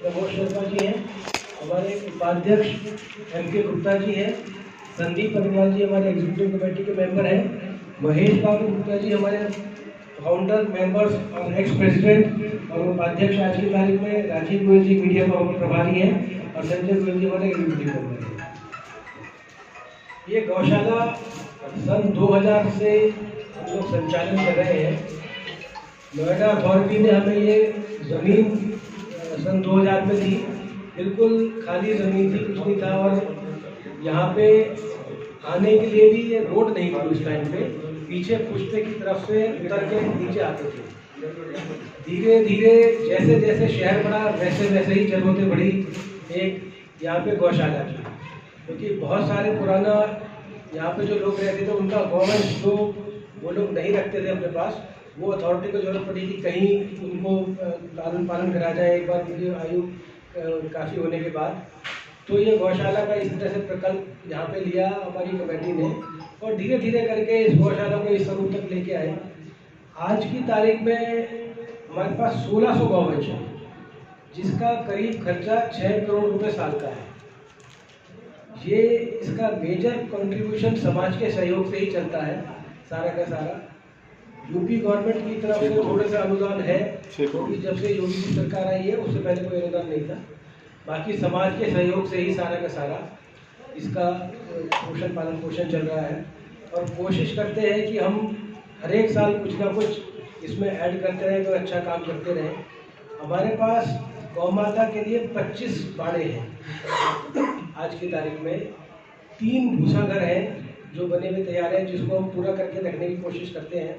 प्रमोद शर्मा जी हैं, हमारे उपाध्यक्ष M.K. गुप्ता जी हैं, संदीप अग्रवाल जी हमारे एग्जीक्यूटिव कमेटी के मेंबर हैं, महेश बाबू गुप्ता जी हमारे फाउंडर मेंबर्स और एक्स प्रेसिडेंट और उपाध्यक्ष आज की तारीख में, राजीव गोयल जी मीडिया प्रभारी हैं और संजय गोयल जी हमारे एग्जीक्यूटिव मेंबर हैं। ये गौशाला सन 2000 से हम लोग संचालन कर रहे हैं। नोएडा अथॉरिटी ने हमें ये ज़मीन सन 2000 में दी, बिल्कुल खाली ज़मीन थी, कुछ नहीं था और यहाँ पे आने के लिए भी ये रोड नहीं थी उस टाइम पे, पीछे पुष्पे की तरफ से उतर के नीचे आते थे। धीरे धीरे जैसे जैसे शहर बढ़ा वैसे वैसे ही जरूरतें बढ़ी एक यहाँ पे गौशाला की, क्योंकि बहुत सारे पुराना यहाँ पे जो लोग रहते थे उनका गवर्नमेंट जो वो लोग नहीं रखते थे अपने पास, वो अथॉरिटी को जरूरत पड़ी कि कहीं उनको लालन पालन करा जाए एक बार उनकी आयु काफ़ी होने के बाद। तो ये गौशाला का इस तरह से प्रकल्प यहाँ पे लिया हमारी कमेटी ने और धीरे धीरे करके इस गौशाला को इस स्वरूप तक लेके आए। आज की तारीख में हमारे पास 1600 गौवंश है, जिसका करीब खर्चा 6 करोड़ रुपए साल का है। ये इसका मेजर कंट्रीब्यूशन समाज के सहयोग से ही चलता है सारा का सारा। यूपी गवर्नमेंट की तरफ से थोड़े से अनुदान है, क्योंकि जब से योगी की सरकार आई है उससे पहले कोई अनुदान नहीं था। बाकी समाज के सहयोग से ही सारा का सारा इसका पोषण पालन पोषण चल रहा है और कोशिश करते हैं कि हम हर एक साल कुछ ना कुछ इसमें ऐड करते रहें, तो अच्छा काम करते रहें। हमारे पास गौ माता के लिए 25 बाड़े हैं आज की तारीख में। 3 भूसा घर हैं जो बने हुए तैयार हैं, जिसको हम पूरा करके रखने की कोशिश करते हैं।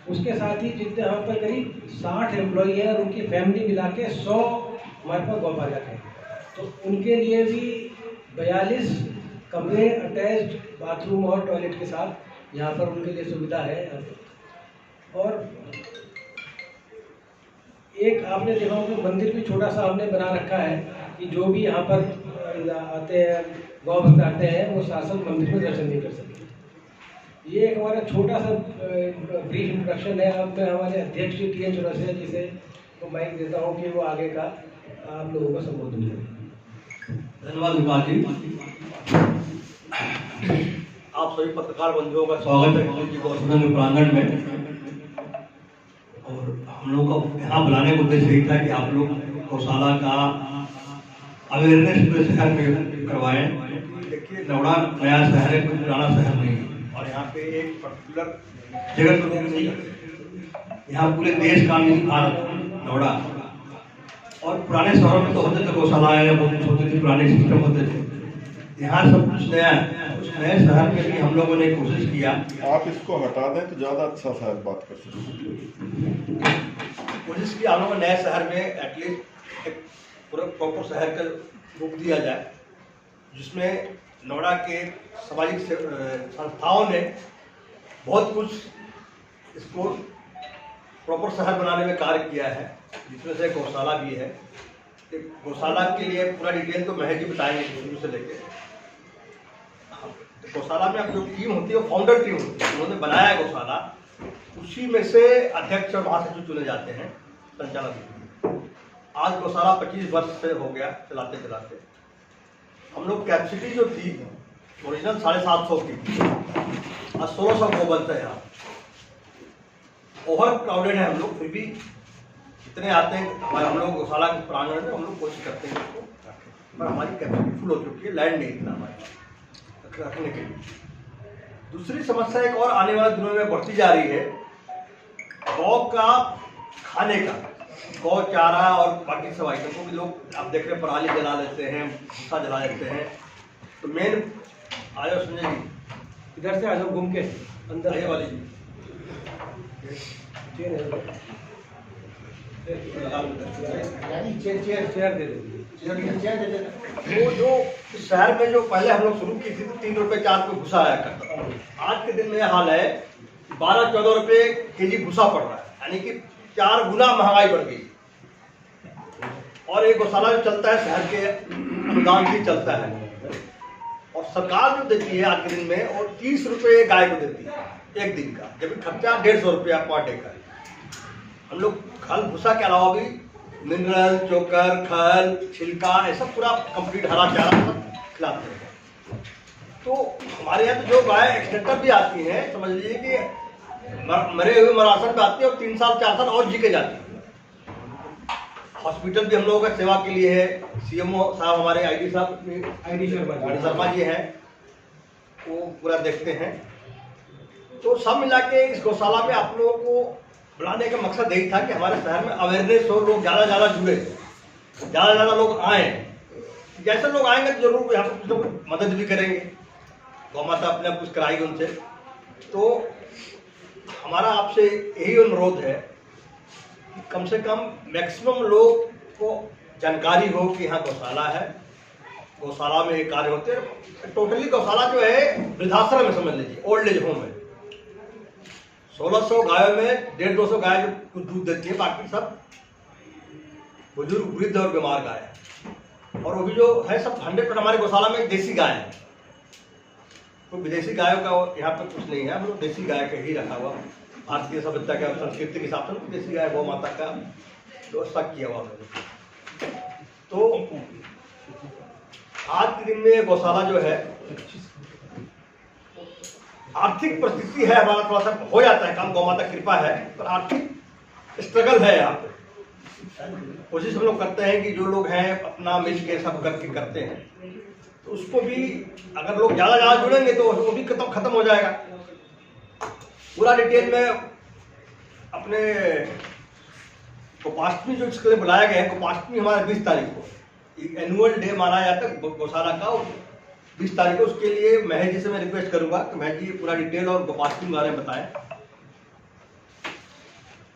उसके साथ ही जितने यहाँ पर करीब 60 एम्प्लॉई हैं और उनकी फैमिली मिला के 100 हमारे पास गौपालक हैं, तो उनके लिए भी 42 कमरे अटैच्ड बाथरूम और टॉयलेट के साथ यहाँ पर उनके लिए सुविधा है। और एक आपने देखा होगा मंदिर भी छोटा सा हमने बना रखा है कि जो भी यहाँ पर आते हैं गौ भक्त आते हैं वो शासन मंदिर में दर्शन नहीं कर सकते। ये एक हमारा छोटा सा ब्रीफ इंट्रोडक्शन है। अब मैं हमारे अध्यक्ष जी T.N. चौरसिया जी से तो माइक देता हूँ कि वो आगे का आप लोगों का संबोधन करें। धन्यवाद विकास जी। आप सभी पत्रकार बंधुओं का स्वागत है जी गौशाला के प्रांगण में। और हम लोग को यहाँ बुलाने का उद्देश्य यही था कि आप लोग गौशाला का अवेयरनेस पूरे शहर में करवाएं। देखिए नौड़ा नया शहर है, कोई पुराना शहर नहीं है और यहाँ पे एक पर्टिकुलर जगह पर नहीं है। यहाँ पूरे देश का भारत नौड़ा और पुराने शहरों में तो होते थे गौशाला या बहुत कुछ होते थे, पुराने सिस्टम होते थे। यहाँ सब कुछ नया है। उस नए शहर में भी हम लोगों ने कोशिश किया। आप इसको हटा दें तो ज़्यादा अच्छा शायद बात कर सकते। कोशिश की हम लोगों ने नए शहर में एटलीस्ट एक पूरा प्रॉपर शहर का रूप दिया जाए, जिसमें नोएडा के सामाजिक संस्थाओं ने बहुत कुछ इसको प्रॉपर शहर बनाने में कार्य किया है, जिसमें से गौशाला भी है। गौशाला के लिए पूरा डिटेल तो महेश जी बताएंगे शुरू से लेकर। गौशाला में अब जो टीम होती है वो फाउंडर टीम होती है, उन्होंने बनाया गौशाला, उसी में से अध्यक्ष और महासचिव चुने जाते हैं संचालक। आज गौशाला 25 वर्ष से हो गया चलाते चलाते। हम लोग कैपेसिटी जो थी ओरिजिनल 750 की और 1600 गौवंश है। यहाँ ओवर क्राउडेड है हम लोग, फिर भी इतने आते हैं हमारे हम लोग गौशाला के प्रांगण में। हम लोग कोशिश करते हैं इसको रखें, पर हमारी कैपेसिटी फुल हो चुकी है, लैंड नहीं इतना हमारे पास रखने के लिए। दूसरी समस्या एक और आने वाले दिनों में बढ़ती जा रही है, गौ का खाने का, गौ चारा और बाकी सब आइटम को भी लोग आप देख रहे हैं पराली जला लेते हैं, भूसा जला लेते हैं। तो मेन आयो संजय जी इधर से आ जाओ घूम के अंदर ये वाली जी चेयर दे दो। वो जो शहर में जो पहले हम लोग शुरू की थी तो 3 रुपये 4 रुपये भूसा आया करता था। आज के दिन में हाल है 12-14 रुपये केजी भूसा पड़ रहा है, यानी कि 4 गुना महंगाई बढ़ गई। और एक गौशाला जो चलता है शहर के अनुदान से चलता है और सरकार जो देती है आज के दिन में और 30 रुपये गाय को देती है एक दिन का, जबकि खर्चा 150 रुपया पर डे का। हम लोग खल भूसा के अलावा भी मिनरल, चोकर, खल, छिलका, ऐसा पूरा कंप्लीट हरा चारा सब खिलाते हैं। तो हमारे यहाँ तो जो गाय एक्सटेंटर भी आती हैं, समझ लीजिए कि मरे हुए मरासन में आती है और 3 साल 4 साल और जी के जाती है। हॉस्पिटल भी हम लोगों का सेवा के लिए है। सीएमओ साहब हमारे आईडी शर्मा जी हैं, वो पूरा देखते हैं। तो सब मिला के इस गौशाला में आप लोगों को बुलाने का मकसद यही था कि हमारे शहर में अवेयरनेस हो, लोग ज़्यादा जुड़े, ज़्यादा लोग आए। जैसे लोग आएंगे तो जरूर यहाँ पर कुछ मदद भी करेंगे। गौ माता अपने आप कुछ कराएगी उनसे। तो हमारा आपसे यही अनुरोध है कि कम से कम मैक्सिमम लोग को जानकारी हो कि यहाँ गौशाला है, गौशाला में ये कार्य होते हैं। टोटली गौशाला जो है वृद्धाश्रम में समझ लीजिए, ओल्ड एज होम है। 1600 गायों में 150-200 गाय जो दूध देती है, बाकी सब बुजुर्ग, वृद्ध और बीमार गाय है। और वो भी जो है सब 100% हमारे गौशाला में देसी गाय है। तो विदेशी गायों का यहाँ पर कुछ नहीं है, हम लोग देसी गाय का ही रखा हुआ, भारतीय सभ्यता के संस्कृति के हिसाब से देसी गाय गौ माता का व्यवस्था किया हुआ है। तो आज के दिन में गौशाला जो है, आर्थिक परिस्थिति है हमारा थोड़ा सा हो जाता है काम, गौ माता कृपा है, पर आर्थिक स्ट्रगल है यहाँ पे। कोशिश हम लोग करते हैं कि जो लोग हैं अपना मिल के सब करके करते हैं, तो उसको भी अगर लोग ज़्यादा जुड़ेंगे तो वो भी खत्म हो जाएगा। पूरा डिटेल में अपने गोपाष्टमी जो इसके लिए बुलाया गया है, गोपाष्टमी हमारा 20 तारीख को एनुअल डे माना जाता है गौशाला का, 20 तारीख को। उसके लिए महज जी से मैं रिक्वेस्ट करूंगा कि महज जी पूरा डिटेल और गोपाष्टमी के बारे में बताएं।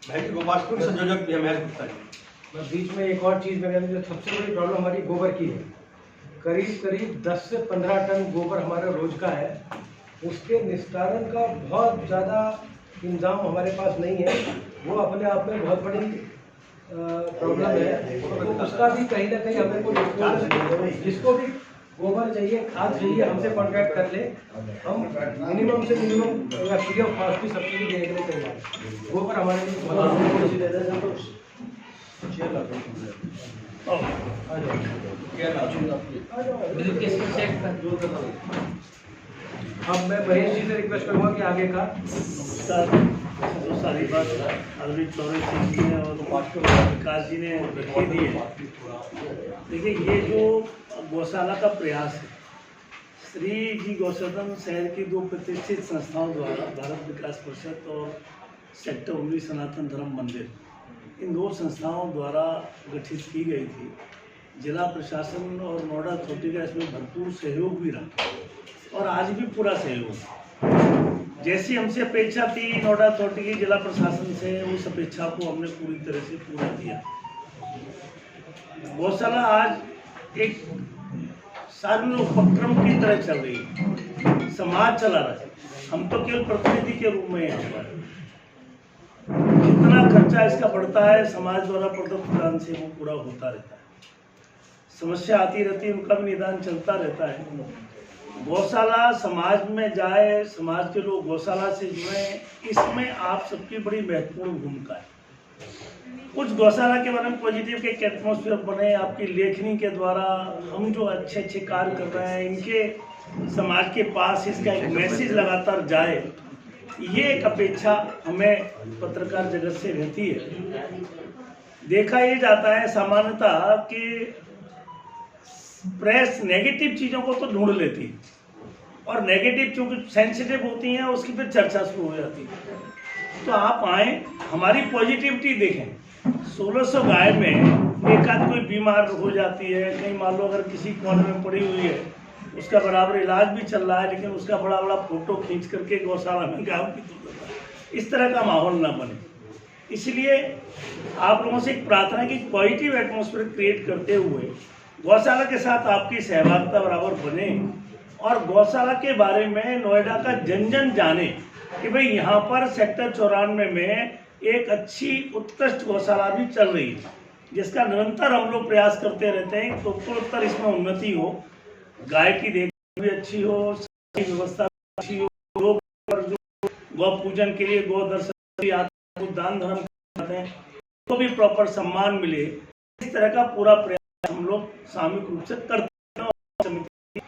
महज जी गोपाष्टमी संयोजक भी है महज गुप्ता जी। बीच में एक और चीज़ मैं जो सबसे बड़ी प्रॉब्लम हमारी गोबर की है। करीब 10 से 15 टन गोबर हमारा रोज का है। उसके निस्तारण का बहुत ज़्यादा इंतजाम हमारे पास नहीं है। वो अपने आप में बहुत बड़ी प्रॉब्लम है। तो उसका भी कहीं ना कहीं हमें कोई जिसको भी गोबर चाहिए, खाद चाहिए, हमसे कॉन्ट्रैक्ट कर ले। हम मिनिमम से मिनिमम या फ्री ऑफ कॉस्ट की सब्सिडी देने के लिए तैयार हैं। गोबर हमारे लिए अब मैं महेश जी से रिक्वेस्ट करूँगा कि आगे का जो सारी बात अरविंद चौरे सिंह जी ने और विकास जी ने रखी दी है। देखिए, ये जो गौशाला का प्रयास है, श्री जी गौसदन शहर की 2 प्रतिष्ठित संस्थाओं द्वारा, भारत विकास परिषद और सेक्टर 19 सनातन धर्म मंदिर, इन 2 संस्थाओं द्वारा गठित की गई थी। जिला प्रशासन और नोडा अथॉरिटी का इसमें भरपूर सहयोग भी रहा और आज भी पूरा सहयोग। जैसी हमसे अपेक्षा थी नोडा अथॉरिटी की, जिला प्रशासन से, उस अपेक्षा को हमने पूरी तरह से पूरा किया। गौशाला आज एक सार्वजनिक उपक्रम की तरह चल रही है, समाज चला रहा है। हम तो केवल प्रतिनिधि के रूप में हैं। जितना खर्चा इसका बढ़ता है, समाज द्वारा प्रदत्त दान से वो पूरा होता रहता है। समस्या आती रहती है, उनका भी निदान चलता रहता है। गौशाला समाज में जाए, समाज के लोग गौशाला से जुड़े, इसमें आप सबकी बड़ी महत्वपूर्ण भूमिका है। कुछ गौशाला के बारे में पॉजिटिव के एटमॉस्फेयर बने, आपकी लेखनी के द्वारा हम जो अच्छे अच्छे कार्य कर रहे हैं, इनके समाज के पास इसका एक मैसेज लगातार जाए, ये एक अपेक्षा हमें पत्रकार जगत से रहती है। देखा ये जाता है सामान्यतः कि प्रेस नेगेटिव चीज़ों को तो ढूंढ लेती है और नेगेटिव चूँकि सेंसिटिव होती हैं, उसकी फिर चर्चा शुरू हो जाती है। तो आप आए, हमारी पॉजिटिविटी देखें। 1600 गाय में एक आध कोई बीमार हो जाती है, कहीं मान लो अगर किसी कॉर्नर में पड़ी हुई है, उसका बराबर इलाज भी चल रहा है, लेकिन उसका बड़ा बड़ा फोटो खींच करके गौशाला में गाँव की दूर, इस तरह का माहौल ना बने। इसलिए आप लोगों से एक प्रार्थना है कि पॉजिटिव एटमॉस्फेयर क्रिएट करते हुए गौशाला के साथ आपकी सहभागिता बराबर बने और गौशाला के बारे में नोएडा का जन जन जाने कि भाई यहाँ पर सेक्टर 94 में एक अच्छी उत्कृष्ट गौशाला भी चल रही है, जिसका निरंतर हम लोग प्रयास करते रहते हैं तो उत्तर इसमें उन्नति हो, गाय की देखभाल भी अच्छी हो, व्यवस्था अच्छी हो, लोग गौ पूजन के लिए, गौ दर्शन दान धर्म करते हैं तो भी प्रॉपर सम्मान मिले। इस तरह का पूरा प्रयास हम लोग सामूहिक रूप से करते हैं। समिति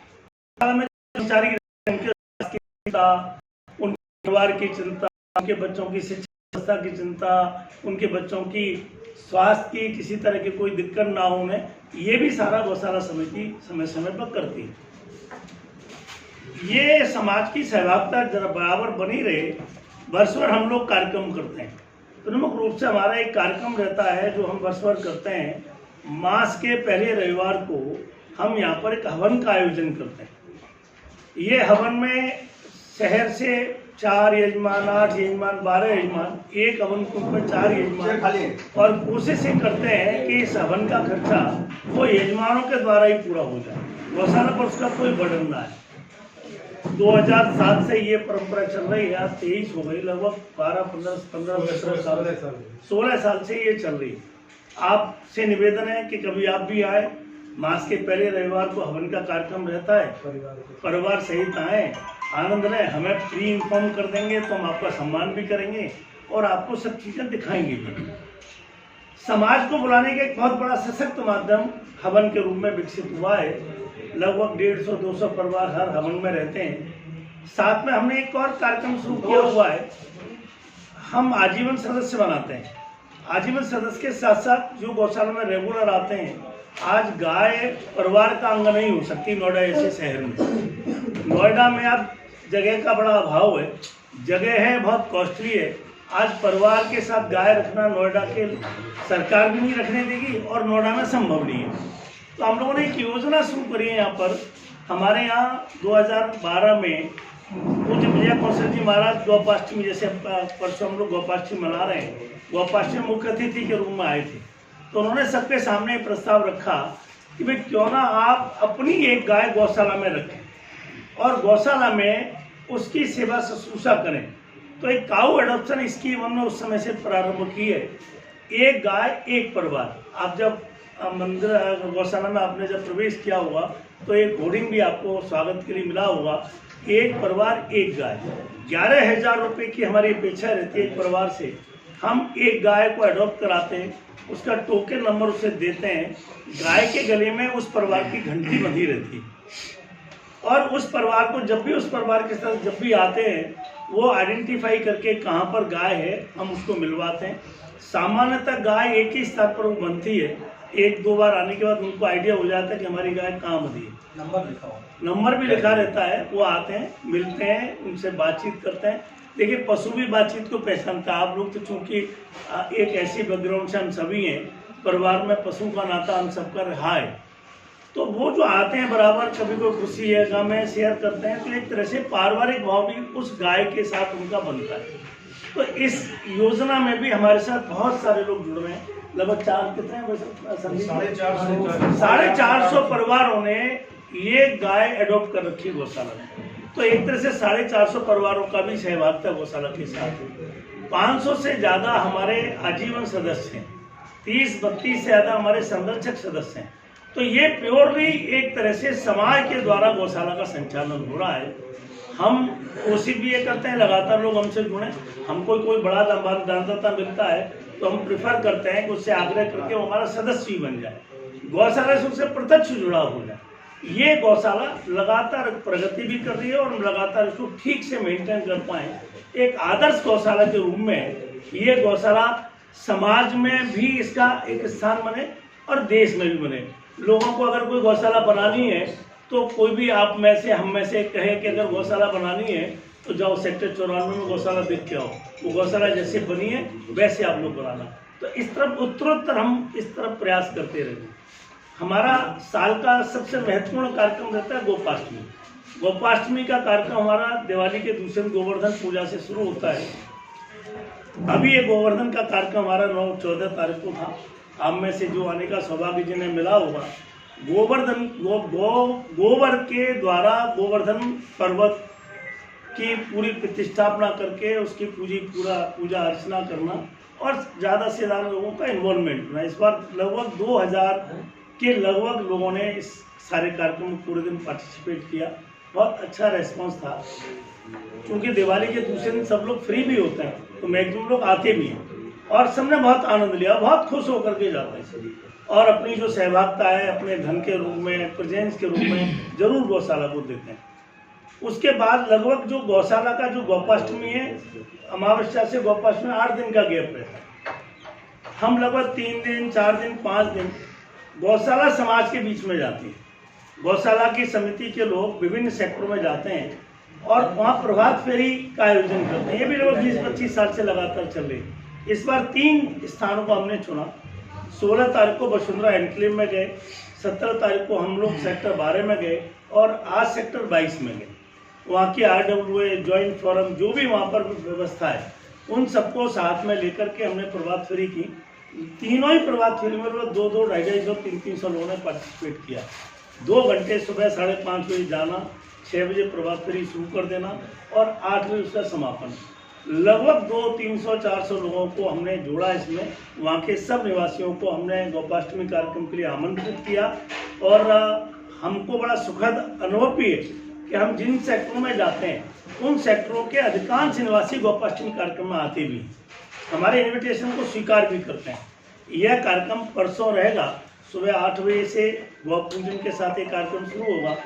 में कर्मचारी उनके परिवार की चिंता, उनके बच्चों की शिक्षा व्यवस्था की चिंता, उनके बच्चों की स्वास्थ्य की किसी तरह की कोई दिक्कत ना होने, ये भी सारा गौशाला समिति समय समय पर करती है। ये समाज की सहभागिता बराबर बनी रहे, वर्ष भर हम लोग कार्यक्रम करते हैं। प्रमुख रूप से हमारा एक कार्यक्रम रहता है जो हम वर्ष भर करते हैं। मास के पहले रविवार को हम यहाँ पर एक हवन का आयोजन करते हैं। ये हवन में शहर से 4 यजमान, 8 यजमान, 12 यजमान, एक हवन कुंड पर 4 यजमान, और कोशिश ये करते हैं कि इस हवन का खर्चा वो यजमानों के द्वारा ही पूरा हो जाए, गौशाला पर उसका कोई बर्डन ना है। 2007 से ये परंपरा चल रही है, आज 23 हो गई, लगभग 16 साल से ये चल रही है। आपसे निवेदन है कि कभी आप भी आए, मास के पहले रविवार को हवन का कार्यक्रम रहता है, परिवार सहित आए, आनंद लें। हमें प्री इन्फॉर्म कर देंगे तो हम आपका सम्मान भी करेंगे और आपको सब चीज़ें दिखाएंगे भी। समाज को बुलाने का एक बहुत बड़ा सशक्त माध्यम हवन के रूप में विकसित हुआ है। लगभग 150-200 परिवार हर हवन में रहते हैं। साथ में हमने एक और कार्यक्रम शुरू किया हुआ है, हम आजीवन सदस्य बनाते हैं। आजीवन सदस्य के साथ साथ जो गौशाला में रेगुलर आते हैं, आज गाय परिवार का अंग नहीं हो सकती नोएडा जैसे शहर में। नोएडा में अब जगह का बड़ा अभाव है, जगह है बहुत कॉस्टली है। आज परिवार के साथ गाय रखना नोएडा के सरकार भी नहीं रखने देगी और नोएडा में संभव नहीं है। तो हम लोगों ने एक योजना शुरू करी है यहाँ पर। हमारे यहाँ 2012 में पूज्य विजय कौशल जी महाराज गोपाष्टमी, जैसे परसों हम लोग गोपाष्टमी मना रहे हैं, गोपाष्टमी मुख्य अतिथि के रूप में आए थे। तो उन्होंने सबके सामने प्रस्ताव रखा कि भाई क्यों ना आप अपनी एक गाय गौशाला में रखें और गौशाला में उसकी सेवा शुश्रूषा करें। तो एक काऊ एडॉप्शन स्कीम हमने उस समय से प्रारंभ की है। एक गाय एक परिवार। आप जब मंदिर गौशाला में आपने जब प्रवेश किया होगा तो एक होर्डिंग भी आपको स्वागत के लिए मिला होगा, एक परिवार एक गाय। 11,000 रुपये की हमारी अपेक्षा रहती है एक परिवार से। हम एक गाय को अडॉप्ट कराते हैं, उसका टोकन नंबर उसे देते हैं, गाय के गले में उस परिवार की घंटी बंधी रहती है और उस परिवार को जब भी उस परिवार के साथ जब भी आते हैं वो आइडेंटिफाई करके कहाँ पर गाय है हम उसको मिलवाते हैं। सामान्यतः गाय एक ही स्थान पर वो बनती है, 1-2 बार आने के बाद उनको आइडिया हो जाता है कि हमारी गाय कहाँ बंधी है। नंबर भी लिखा रहता है। वो आते हैं, मिलते हैं, उनसे बातचीत करते हैं। देखिए पशु भी बातचीत को पहचानता है। आप लोग तो चूँकि एक ऐसी बैकग्राउंड से हम सभी हैं, परिवार में पशु का नाता हम सबका रहा है, तो वो जो आते हैं बराबर, कभी कोई खुशी है गम है शेयर करते हैं, तो एक तरह से पारिवारिक भाव भी उस गाय के साथ उनका बनता है। तो इस योजना में भी हमारे साथ बहुत सारे लोग जुड़ रहे हैं। लगभग 450 परिवारों ने ये गाय अडॉप्ट कर रखी है गौशाला में। तो एक तरह से 450 परिवारों का भी सहभागिता गौशाला के साथ है। 500 से ज़्यादा हमारे आजीवन सदस्य हैं, 30-32 से ज़्यादा हमारे संरक्षक सदस्य हैं। तो ये प्योरली एक तरह से समाज के द्वारा गौशाला का संचालन हो रहा है। हम कोशिश भी ये करते हैं लगातार लोग हमसे जुड़ें। हमको कोई बड़ा दानदाता मिलता है तो हम प्रेफर करते हैं कि उससे आग्रह करके वो हमारा सदस्य ही बन जाए, गौशाला से उससे प्रत्यक्ष जुड़ा हो जाए। ये गौशाला लगातार प्रगति भी कर रही है और हम लगातार इसको ठीक से मेंटेन कर पाएँ। एक आदर्श गौशाला के रूप में ये गौशाला समाज में भी इसका एक स्थान बने और देश में भी बने। लोगों को अगर कोई गौशाला बनानी है तो कोई भी आप में से हम में से कहे कि अगर गौशाला बनानी है तो जाओ सेक्टर 94 में गौशाला देख के आओ, वो गौशाला जैसे बनी है वैसे आप लोग बनाना। तो इस तरफ उत्तरोत्तर हम इस तरफ प्रयास करते रहेंगे। हमारा साल का सबसे महत्वपूर्ण कार्यक्रम रहता है गोपाष्टमी। गोपाष्टमी का कार्यक्रम हमारा दिवाली के दूसरे दिन गोवर्धन पूजा से शुरू होता है। अभी ये गोवर्धन का कार्यक्रम हमारा 9-14 तारीख को था। आप में से जो आने का सौभाग्य जिन्हें मिला होगा, गोवर्धन गोबर के द्वारा गोवर्धन पर्वत की पूरी प्रतिष्ठापना करके उसकी पूजा अर्चना करना और ज़्यादा से ज़्यादा लोगों का इन्वॉल्वमेंट होना। इस बार लगभग 2000 के लगभग लोगों ने इस सारे कार्यक्रम में पूरे दिन पार्टिसिपेट किया। बहुत अच्छा रेस्पॉन्स था। क्योंकि दिवाली के दूसरे दिन सब लोग फ्री भी होते हैं तो मैक्सिमम लोग आते भी हैं और सबने बहुत आनंद लिया, बहुत खुश होकर के जाते हैं। और अपनी जो सहभागिता है अपने धन के रूप में, प्रेजेंस के रूप में जरूर गौशाला को देते हैं। उसके बाद लगभग जो गौशाला का जो गोपाष्टमी है, अमावस्या से गोपाष्टमी 8 दिन का गैप रहता है। हम लगभग 3 दिन, 4 दिन, 5 दिन गौशाला समाज के बीच में जाती है। गौशाला की समिति के लोग विभिन्न सेक्टरों में जाते हैं और वहाँ प्रभात फेरी का आयोजन करते हैं। ये भी लगभग 20-25 साल से लगातार चल रही है। इस बार 3 स्थानों को हमने चुना। 16 तारीख को वसुंधरा एनक्लेव में गए, 17 तारीख को हम लोग सेक्टर 12 में गए और आज सेक्टर 22 में गए। वहाँ की RWA, जॉइंट फोरम, जो भी वहाँ पर व्यवस्था है, उन सबको साथ में लेकर के हमने प्रभात फेरी की। तीनों ही प्रभात फेरी में 2-2, 250, 300 लोगों ने पार्टिसिपेट किया। 2 घंटे सुबह 5:30 बजे जाना, 6 बजे प्रभात फेरी शुरू कर देना और 8 बजे उसका समापन। लगभग 200-300-400 लोगों को हमने जोड़ा इसमें। वहाँ के सब निवासियों को हमने गोपाष्टमी कार्यक्रम के लिए आमंत्रित किया और हमको बड़ा सुखद अनुभव भी है कि हम जिन सेक्टरों में जाते हैं उन सेक्टरों के अधिकांश निवासी गोपाष्टमी कार्यक्रम में आते भी, हमारे इन्विटेशन को स्वीकार भी करते हैं। यह कार्यक्रम परसों रहेगा। सुबह 8 बजे से गौ पूजन के साथ ये कार्यक्रम शुरू होगा।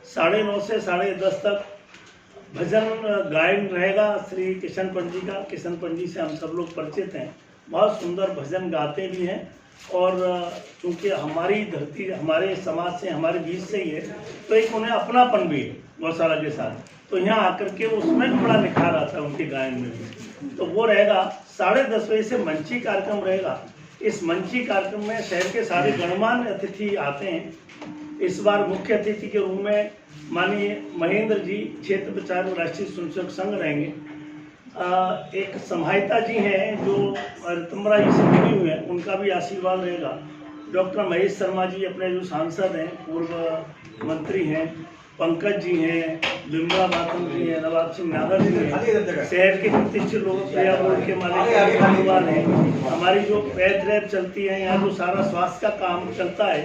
9:30 से 10:30 तक भजन गायन रहेगा श्री किशन पंत जी का। किशन पंत जी से हम सब लोग परिचित हैं, बहुत सुंदर भजन गाते भी हैं और चूँकि हमारी धरती हमारे समाज से, हमारे बीच से ही है, तो एक उन्हें अपनापन भी है गौशाला के साथ। तो यहाँ आकर के उसमें भी बड़ा निखार आता है उनके गायन में भी। तो वो रहेगा। 10:30 बजे से मंची कार्यक्रम रहेगा। इस मंची कार्यक्रम में शहर के सारे गणमान्य अतिथि आते हैं। इस बार मुख्य अतिथि के रूप में माननीय महेंद्र जी, क्षेत्र प्रचार राष्ट्रीय स्वयंसेवक संघ रहेंगे। एक संहायता जी हैं जो रितंबरा जी से जुड़ी हुई हैं, उनका भी आशीर्वाद रहेगा। डॉक्टर महेश शर्मा जी अपने जो सांसद हैं, पूर्व मंत्री हैं, पंकज जी हैं, बिमला बातम जी हैं, नवाब सिंह नागर जी हैं, शहर के प्रतिष्ठित लोग, प्रिया बोर्ड के मालिक धन्यवाद हैं। हमारी जो पैथ रैप चलती है, यहाँ जो सारा स्वास्थ्य का काम चलता है,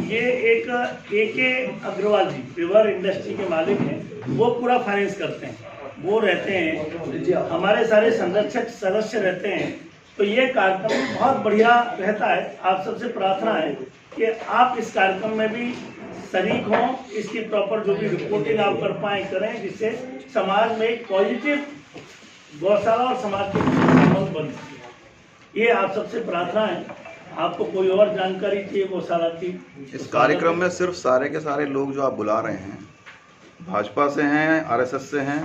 ये एक AK अग्रवाल जी रिवर इंडस्ट्री के मालिक हैं, वो पूरा फाइनेंस करते हैं, वो रहते हैं। हमारे सारे संरक्षक सदस्य रहते हैं। तो ये कार्यक्रम बहुत बढ़िया रहता है। आप सबसे प्रार्थना है कि आप इस कार्यक्रम में भी शरीक हों, इसकी प्रॉपर जो भी रिपोर्टिंग आप कर पाएँ करें, जिससे समाज में एक पॉजिटिव गौशाला और समाज के संबंध बने। ये आप सबसे प्रार्थना है। आपको कोई और जानकारी चाहिए गौशाला की? इस कार्यक्रम में सिर्फ सारे के सारे लोग जो आप बुला रहे हैं भाजपा से हैं, RSS से हैं,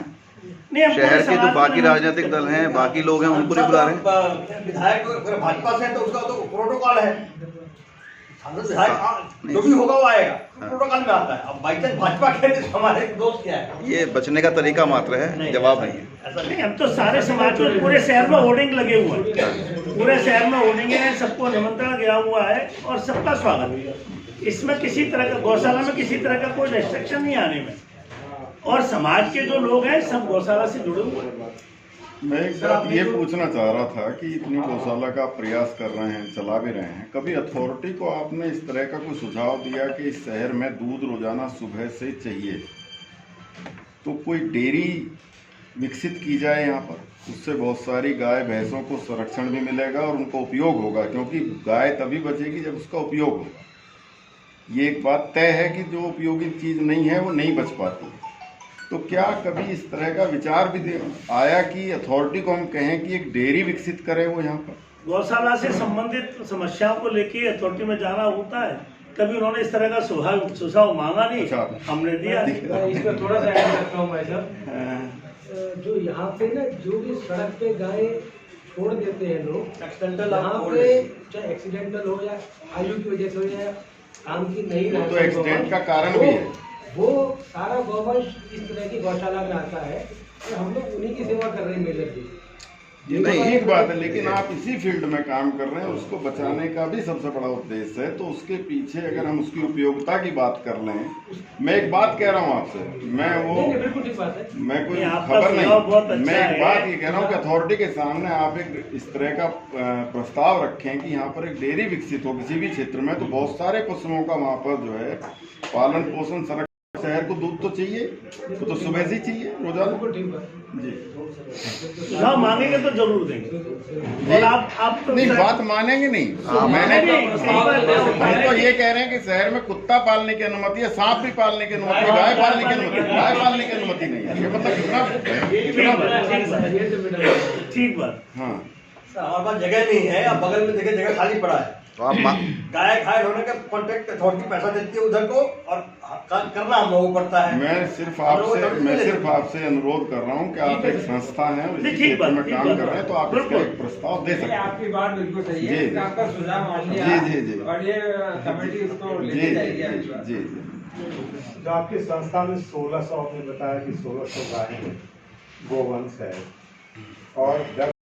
शहर के जो बाकी राजनीतिक दल हैं, बाकी लोग हैं, उनको नहीं बुला रहे हैं? विधायक भाजपा से है तो उसका तो प्रोटोकॉल है, जो भी होगा वो आएगा, प्रोटोकॉल में आता है। अब बाई चांस भाजपा के हमारे दोस्त क्या है, ये बचने का तरीका मात्र है, जवाब नहीं है। ऐसा नहीं, हम तो सारे समाज में पूरे शहर में होर्डिंग लगे हुए हैं, पूरे शहर में होर्डिंग है, सबको निमंत्रण गया हुआ है और सबका स्वागत है। इसमें किसी तरह का गौशाला में किसी तरह का कोई रेस्ट्रिक्शन नहीं आने में, और समाज के जो लोग हैं सब गौशाला से जुड़े हुए हैं। मैं एक बात ये पूछना चाह रहा था कि इतनी गौशाला का प्रयास कर रहे हैं, चला भी रहे हैं, कभी अथॉरिटी को आपने इस तरह का कोई सुझाव दिया कि इस शहर में दूध रोजाना सुबह से चाहिए, तो कोई डेयरी विकसित की जाए यहाँ पर? उससे बहुत सारी गाय भैंसों को संरक्षण भी मिलेगा और उनको उपयोग होगा, क्योंकि गाय तभी बचेगी जब उसका उपयोग होगा। ये एक बात तय है कि जो उपयोगी चीज़ नहीं है वो नहीं बच पाती। तो क्या कभी इस तरह का विचार भी आया कि अथॉरिटी को हम कहें कि एक डेयरी विकसित करें वो यहाँ पर? गौशाला से संबंधित समस्याओं को लेके अथॉरिटी में जाना होता है, कभी उन्होंने इस तरह का सुझाव मांगा नहीं। अच्छा। हमने दिया। इस पर थोड़ा सा ऐड करता हूँ भाई साहब। जो यहाँ पे ना जो भी सड़क पे गाय छोड़ देते हैं लोग, एक्सीडेंटल यहाँ पे चाहे एक्सीडेंटल हो या आयु की वजह से हो या काम की नहीं वो तो एक्सीडेंट का कारण भी है। वो सारा गौवंश इस तरह की गौशाला में आता है और हम लोग उन्हीं की सेवा कर रहे हैं मेजरली। ये तो ठीक बात है, लेकिन आप इसी फील्ड में काम कर रहे हैं, उसको बचाने का भी सबसे बड़ा उद्देश्य है। तो उसके पीछे अगर हम उसकी उपयोगिता की बात कर लें, मैं एक बात कह रहा हूँ आपसे, मैं वो बिल्कुल ठीक बात है, मैं कोई आपका खबर बहुत नहीं, अच्छा मैं एक है। बात ये कह रहा हूँ कि अथॉरिटी के सामने आप एक इस तरह का प्रस्ताव रखें कि यहाँ पर एक डेयरी विकसित हो किसी भी क्षेत्र में, तो बहुत सारे पशुओं का वहाँ पर जो है पालन पोषण शहर को दूध तो चाहिए, तो सुबह से ही चाहिए रोजाना। बिल्कुल ठीक बात। जी सुझाव मांगेंगे तो जरूर देंगे। और आप तो नहीं, बात मानेंगे नहीं। मैंने हम तो ये कह रहे हैं कि शहर में कुत्ता पालने की अनुमति है, सांप भी पालने की अनुमति है, गाय पालने की अनुमति, गाय पालने की अनुमति नहीं है। ये मतलब कितना ठीक बात। हाँ, हमारे पास जगह नहीं है, अब बगल में देखे जगह खाली पड़ा है, तो आप गाय घायल होने का कॉन्ट्रैक्ट अथॉरिटी पैसा देती है उधर को, और करना हम लोगों को पड़ता है। मैं सिर्फ आपसे अनुरोध कर रहा हूँ कि आप एक संस्था हैं, इस क्षेत्र में काम कर रहे हैं, तो आप इसका एक प्रस्ताव दे सकते हैं। आपकी बात बिल्कुल सही है, जी। आपका सुझाव मान लिया। जी। और ये कमेटी उसको जी लेके जाएगी जी आपकी बात। जी। जो आपकी संस्था में 1600 आपने बताया कि 1600 गाय गोवंश है, और